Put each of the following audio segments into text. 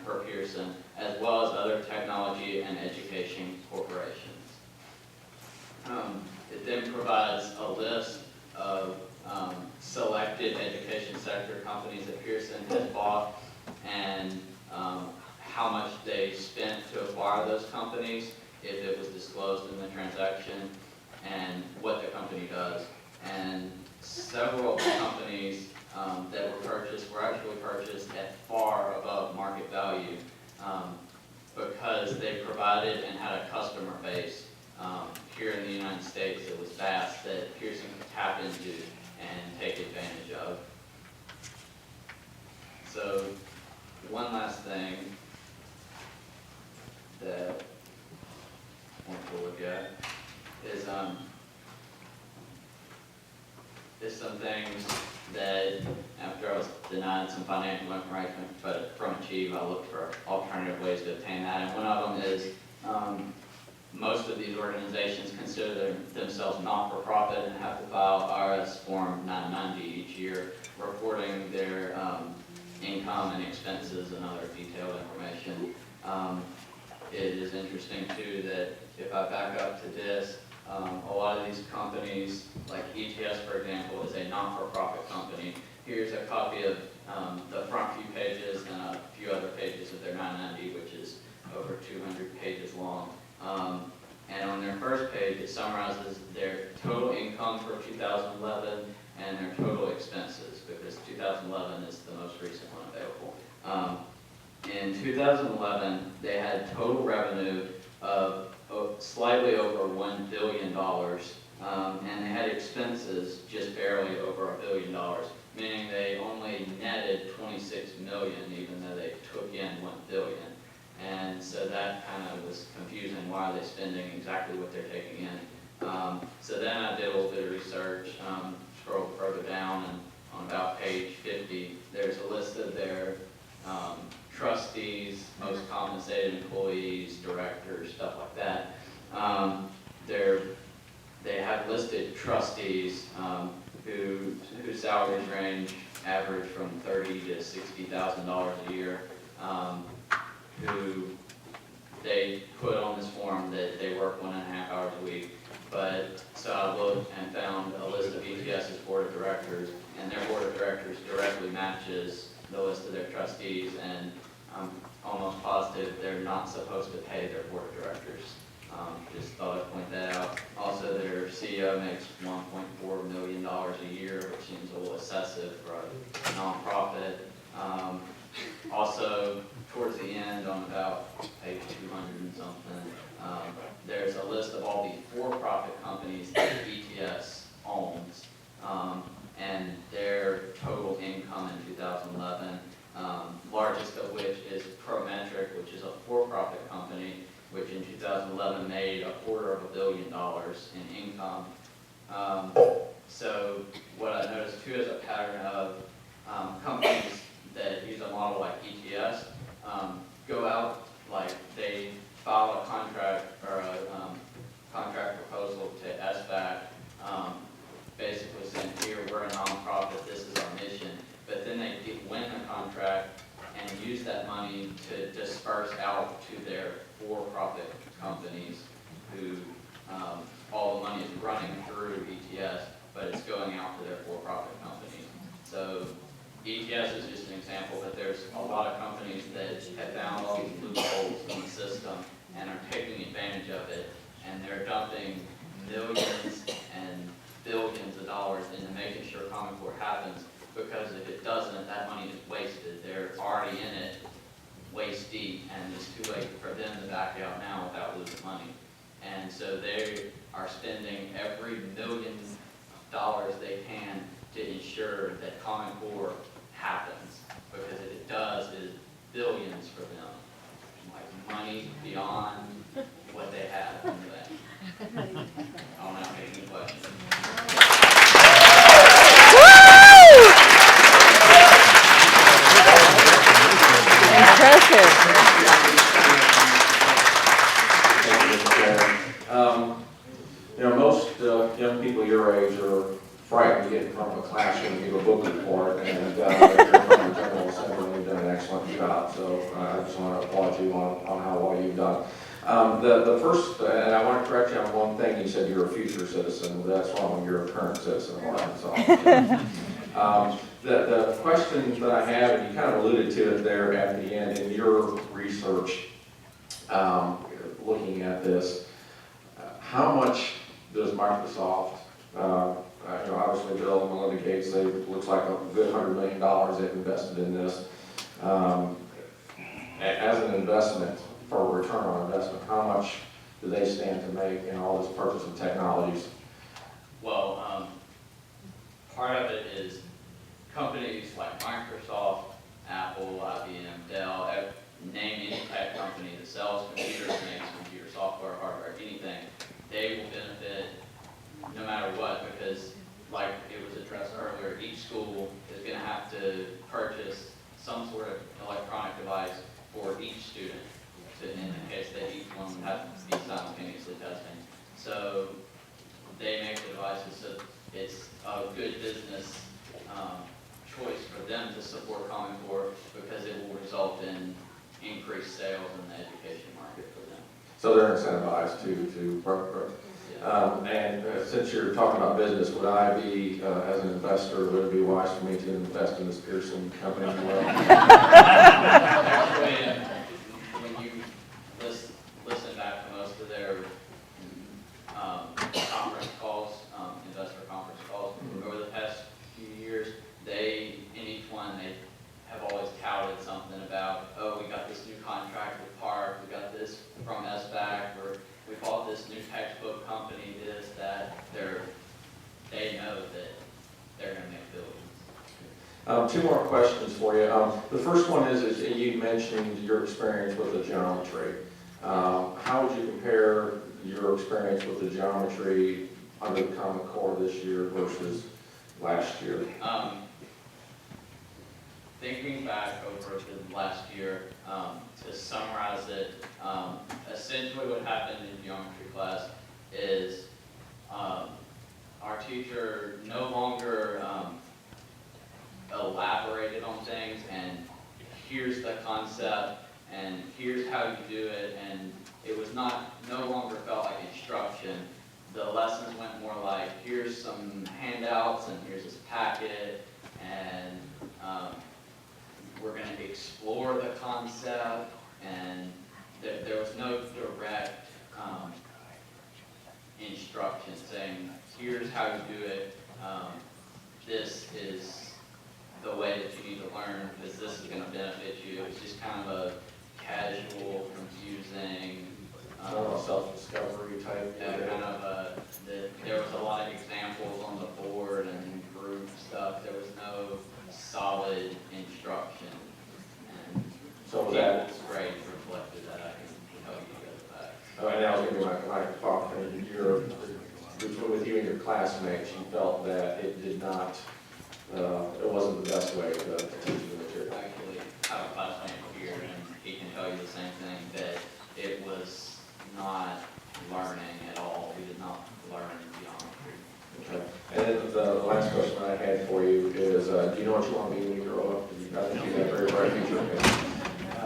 for Pearson, as well as other technology and education corporations. It then provides a list of selected education sector companies that Pearson has bought and how much they spent to acquire those companies, if it was disclosed in the transaction, and what the company does. And several of the companies that were purchased were actually purchased at far above market value because they provided and had a customer base here in the United States that was vast that Pearson could tap into and take advantage of. So one last thing that I want to look at is some things that after I was denied some financial information, but from Achieve I looked for alternative ways to obtain that, and one of them is most of these organizations consider themselves not-for-profit and have to file IRS Form 990 each year, reporting their income and expenses and other detailed information. It is interesting too that if I back up to this, a lot of these companies, like ETS for example, is a not-for-profit company. Here's a copy of the front few pages and a few other pages of their 990, which is over 200 pages long. And on their first page, it summarizes their total income for 2011 and their total expenses, because 2011 is the most recent one available. In 2011, they had total revenue of slightly over $1 billion, and they had expenses just barely over $1 billion, meaning they only netted $26 million, even though they took in $1 billion. And so that kind of was confusing. Why are they spending exactly what they're taking in? So then I did a little bit of research, scrolled further down, and on about page 50, there's a list of their trustees, most compensated employees, directors, stuff like that. They have listed trustees whose salaries range average from $30,000 to $60,000 a year, who they put on this form that they work 1.5 hours a week. But so I looked and found a list of ETS's board of directors, and their board of directors directly matches the list of their trustees, and I'm almost positive they're not supposed to pay their board of directors. Just thought I'd point that out. Also, their CEO makes $1.4 million a year, which seems a little excessive for a nonprofit. Also, towards the end, on about page 200 and something, there's a list of all the for-profit companies that ETS owns, and their total income in 2011, largest of which is Prometric, which is a for-profit company, which in 2011 made $250 million in income. So what I noticed too is a pattern of companies that use a model like ETS go out, like they file a contract or a contract proposal to SBAC, basically saying, here, we're a nonprofit, this is our mission. But then they win the contract and use that money to disperse out to their for-profit companies who all the money is running through ETS, but it's going out to their for-profit companies. So ETS is just an example, but there's a lot of companies that have found all these loopholes in the system and are taking advantage of it, and they're dumping millions and billions of dollars into making sure Common Core happens, because if it doesn't, that money is wasted. They're already in it waist deep, and it's too late for them to back out now without losing money. And so they are spending every $1 million they can to ensure that Common Core happens, because if it does, it is billions for them, like money beyond what they have in the bank. I'll now take any questions. Most young people your age are frightened to get in front of a classroom and give a book report, and you're in front of the General Assembly and you've done an excellent job. So I just want to applaud you on how well you've done. The first, and I want to correct you on one thing, you said you're a future citizen. Well, that's wrong, you're a current citizen of Arkansas. The question that I have, and you kind of alluded to it there at the end in your research, looking at this, how much does Microsoft, obviously Bill and Melinda Gates, they looks like a good $100 million they've invested in this. As an investment, for a return on investment, how much do they stand to make in all this purchase of technologies? Well, part of it is companies like Microsoft, Apple, IBM, Dell, name any tech company that sells computers, makes computer software, hardware, anything, they will benefit no matter what, because like it was addressed earlier, each school is going to have to purchase some sort of electronic device for each student, in the case that each one would have to be simultaneously testing. So they make the devices so it's a good business choice for them to support Common Core because it will result in increased sales in the education market for them. So they're incentivized to since you're talking about business, would I be, as an investor, would it be wise for me to invest in this Pearson company as well? Actually, when you listen back to most of their conference calls, investor conference calls, over the past few years, in each one, they have always touted something about, oh, we got this new contract with Park, we got this from SBAC, or we bought this new textbook company, this, that. They know that they're going to make billions. Two more questions for you. The first one is you mentioned your experience with the geometry. How would you compare your experience with the geometry under the Common Core this year versus last year? Thinking back over the last year, to summarize it, essentially what happened in geometry class is our teacher no longer elaborated on things and here's the concept and here's how you do it, and it was no longer felt like instruction. The lessons went more like here's some handouts and here's this packet, and we're going to explore the concept, and there was no direct instruction saying, here's how you do it, this is the way that you need to learn because this is going to benefit you. It was just kind of a casual, confusing, self-discovery type. Yeah, kind of there was a lot of examples on the board and group stuff. There was no solid instruction. And so was that grades reflected that. I can tell you guys that. And that was going to be my thought. With you and your classmates, you felt that it did not, it wasn't the best way to teach the material. Actually, I have a classmate here, and he can tell you the same thing, that it was not learning at all. We did not learn geometry. Okay. And then the last question I had for you is, do you know what you want to be when you grow up? I think you have a very bright future. I don't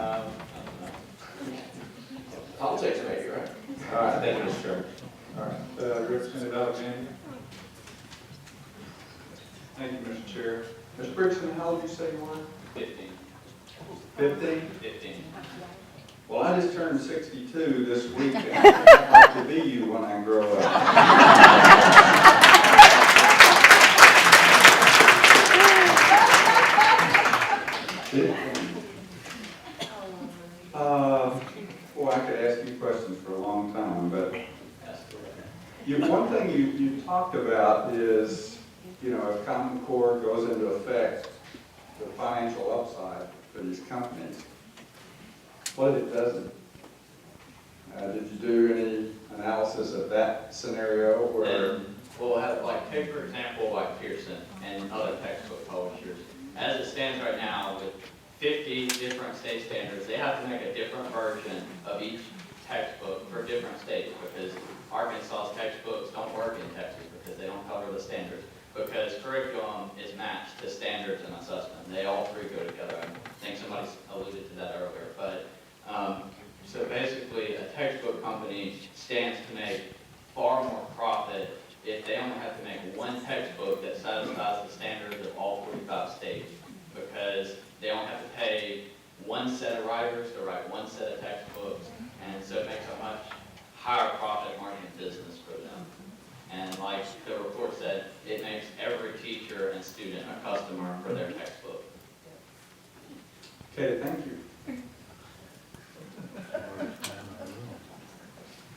know. Politics, maybe, right? All right, thank you, Mr. Chairman. All right, Representative Alexander. Thank you, Mr. Chair. Mr. Bridgson, how old did you say you were? 15. 15? 15. Well, I just turned 62 this week, and I'd like to be you when I grow up. Boy, I could ask you questions for a long time, but one thing you talked about is, if Common Core goes into effect, the financial upside for these companies. What if it doesn't? Did you do any analysis of that scenario where? We'll have, take for example, Pearson and other textbook publishers. As it stands right now, with 50 different state standards, they have to make a different version of each textbook for different states, because Arkansas's textbooks don't work in Texas because they don't cover the standards, because curriculum is matched to standards and assessment. They all three go together. I think somebody alluded to that earlier, but company stands to make far more profit if they only have to make one textbook that satisfies the standards of all 45 states, because they only have to pay one set of writers to write one set of textbooks, and so it makes a much higher profit margin business for them. And like the report said, it makes every teacher and student a customer for their textbook. Okay, thank you.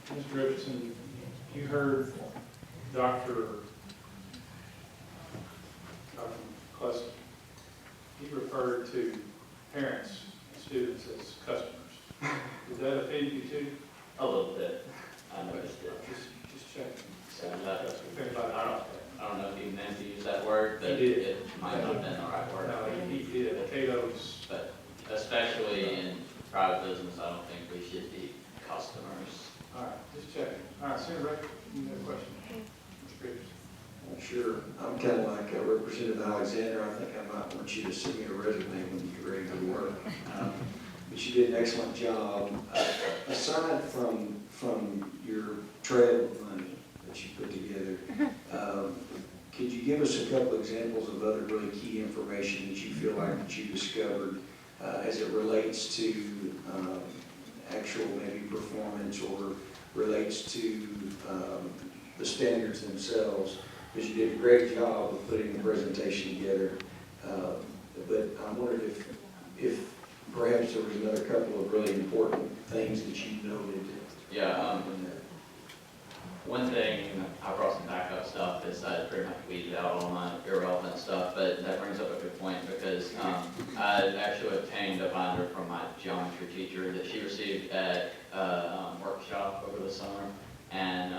Mr. Richardson, you heard Dr. Cluster. He referred to parents and students as customers. Does that offend you too? A little bit. I noticed it. Just checking. So that, If anybody- I don't know if he meant to use that word, but He did. it might not have been the right word. No, he did. Cato's. But especially in private business, I don't think we should be customers. All right, just checking. All right, Senator Ray, you have a question? Mr. Richardson. Sure. I'm kind of like Representative Alexander. I think I might want you to send me a resume when you get ready to work. But you did an excellent job. Aside from your trail of money that you put together, could you give us a couple examples of other really key information that you feel like that you discovered as it relates to actual maybe performance or relates to the standards themselves? Because you did a great job of putting the presentation together. But I wondered if perhaps there was another couple of really important things that you noted. Yeah, one thing, I brought some backup stuff, is I pretty much weeded out all my irrelevant stuff, but that brings up a good point, because I actually obtained a binder from my geometry teacher that she received at a workshop over the summer, and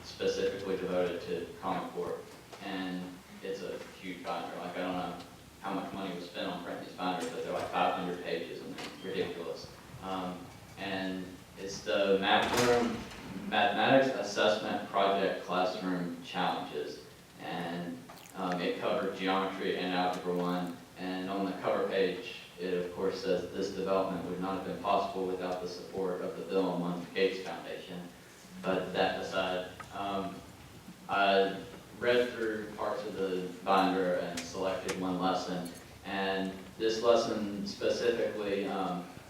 specifically devoted to Common Core. And it's a huge binder. Like, I don't know how much money was spent on printing these binders, but they're like 500 pages, and they're ridiculous. And it's the Mathematics Assessment Project Classroom Challenges. And it covered geometry and Algebra 1. And on the cover page, it of course says this development would not have been possible without the support of the Bill and Melinda Gates Foundation. But that aside, I read through parts of the binder and selected one lesson. And this lesson specifically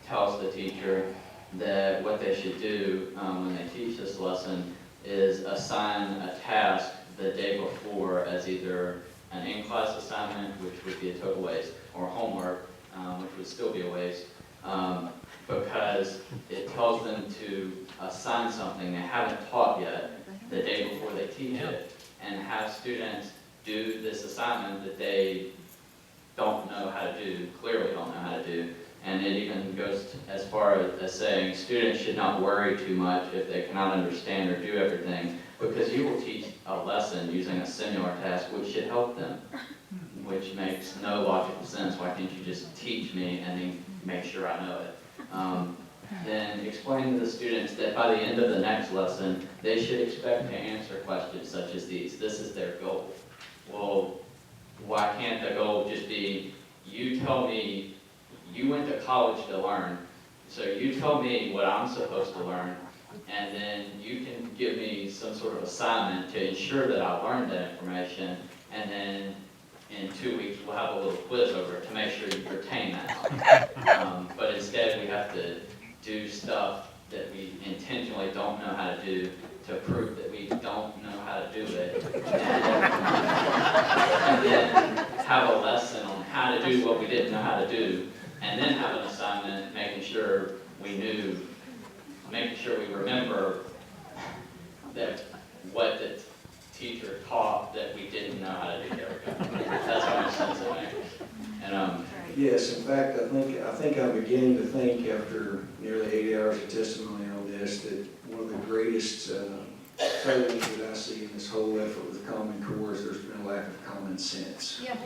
tells the teacher that what they should do when they teach this lesson is assign a task the day before as either an in-class assignment, which would be a total waste, or homework, which would still be a waste, because it tells them to assign something they haven't taught yet the day before they teach it, and have students do this assignment that they don't know how to do, clearly don't know how to do. And it even goes as far as saying students should not worry too much if they cannot understand or do everything, because you will teach a lesson using a similar task which should help them, which makes no logical sense. Why can't you just teach me and then make sure I know it? Then explain to the students that by the end of the next lesson, they should expect to answer questions such as these. This is their goal. Well, why can't the goal just be, you tell me, you went to college to learn, so you tell me what I'm supposed to learn, and then you can give me some sort of assignment to ensure that I learned that information, and then in 2 weeks we'll have a little quiz over it to make sure you retain that knowledge. But instead we have to do stuff that we intentionally don't know how to do to prove that we don't know how to do it, and then have a lesson on how to do what we didn't know how to do, and then have an assignment making sure we knew, making sure we remember that what the teacher taught that we didn't know how to do. There we go. That's how much sense it makes. And Yes, in fact, I think I'm beginning to think after nearly 8 hours of testimony on this that one of the greatest failures that I see in this whole effort with Common Core is there's been a lack of common sense. Yeah.